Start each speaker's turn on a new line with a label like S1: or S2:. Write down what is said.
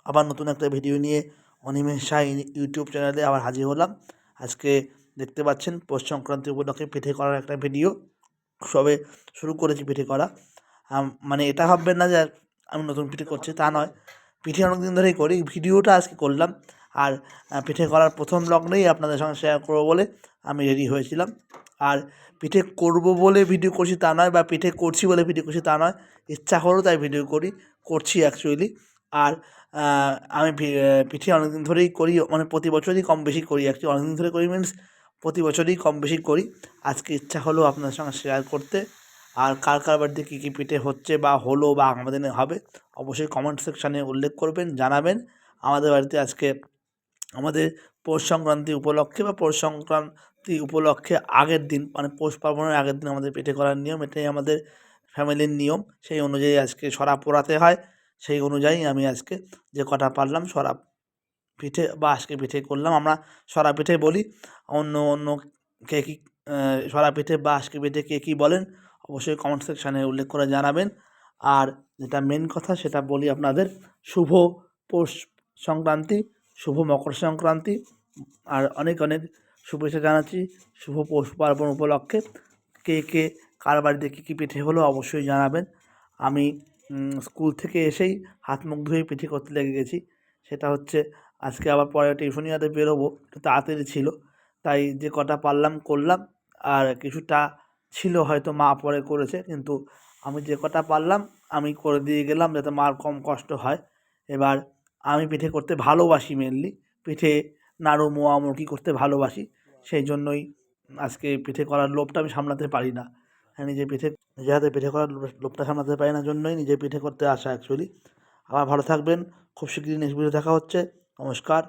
S1: আবার নতুন একটা ভিডিও নিয়ে অনিমেষ শাহ ইউটিউব চ্যানেলে আবার হাজির হলাম। আজকে দেখতে পাচ্ছেন পৌষ সংক্রান্তি উপলক্ষে পিঠে করার একটা ভিডিও। সবে শুরু করেছি পিঠে করা। মানে এটা ভাববেন না যে আমি নতুন পিঠে করছি, তা নয়। পিঠে অনেক দিন ধরেই করি, ভিডিওটা আজকে করলাম। আর পিঠে করার প্রথম লগ্নেই আপনাদের সঙ্গে শেয়ার করবো বলে আমি রেডি হয়েছিলাম। আর পিঠে করব বলে ভিডিও করছি তা নয়, বা পিঠে করছি বলে ভিডিও করছি তা নয়। ইচ্ছা হলো তাই ভিডিও করছি অ্যাকচুয়ালি। আর আমি পিঠে অনেকদিন ধরেই করি, মানে প্রতি বছরই কম বেশি করি। অ্যাকচুয়ালি অনেকদিন ধরে করি মিনস প্রতি বছরই কম বেশি করি। আজকে ইচ্ছা হলো আপনাদের সঙ্গে শেয়ার করতে। আর কার কার বাড়িতে কী কী পিঠে হচ্ছে বা হলো বা আগামী দিনে হবে, অবশ্যই কমেন্ট সেকশানে উল্লেখ করবেন, জানাবেন। আমাদের বাড়িতে আজকে আমাদের পৌষ সংক্রান্তি উপলক্ষে বা পৌষ সংক্রান্তি উপলক্ষে আগের দিন, মানে পৌষ পার্বণের আগের দিন আমাদের পিঠে করার নিয়ম, এটাই আমাদের ফ্যামিলির নিয়ম। সেই অনুযায়ী আজকে সরা পোড়াতে হয়। সেই অনুযায়ী আমি আজকে যে কটা পারলাম সরা পিঠে বা আজকে পিঠে করলাম। আমরা সরা পিঠে বলি, অন্য কে কী সরা পিঠে বা আজকে পিঠে কে কী বলেন অবশ্যই কমেন্ট সেকশানে উল্লেখ করে জানাবেন। আর যেটা মেন কথা সেটা বলি আপনাদের, শুভ পৌষ সংক্রান্তি, শুভ মকর সংক্রান্তি, আর অনেক অনেক শুভেচ্ছা জানাচ্ছি শুভ পৌষ পার্বণ উপলক্ষে। কে কার বাড়িতে কী কী পিঠে হলো অবশ্যই জানাবেন। আমি স্কুল থেকে এসেই হাত মুখ ধুয়ে পিঠে করতে লেগে গেছি। সেটা হচ্ছে আজকে আবার পরে টিউশনিয়াতে বেরোবো, একটু তাড়াতাড়ি ছিল, তাই যে কটা পারলাম করলাম। আর কিছুটা ছিল হয়তো মা পরে করেছে, কিন্তু আমি যে কটা পারলাম আমি করে দিয়ে গেলাম যাতে মার কম কষ্ট হয়। এবার আমি পিঠে করতে ভালোবাসি, মেনলি পিঠে নাড়ু মোয়া মুড়কি করতে ভালোবাসি। সেই জন্যই আজকে পিঠে করার লোভটা আমি সামলাতে পারি না। হ্যাঁ, নিজের হাতে পিঠে করার লোভটা সামলাতে পারি না জন্যই নিজে পিঠে করতে আসা অ্যাকচুয়ালি। আবার ভালো থাকবেন, খুব শিগগিরই নেক্সট ভিডিও দেখা হচ্ছে। নমস্কার।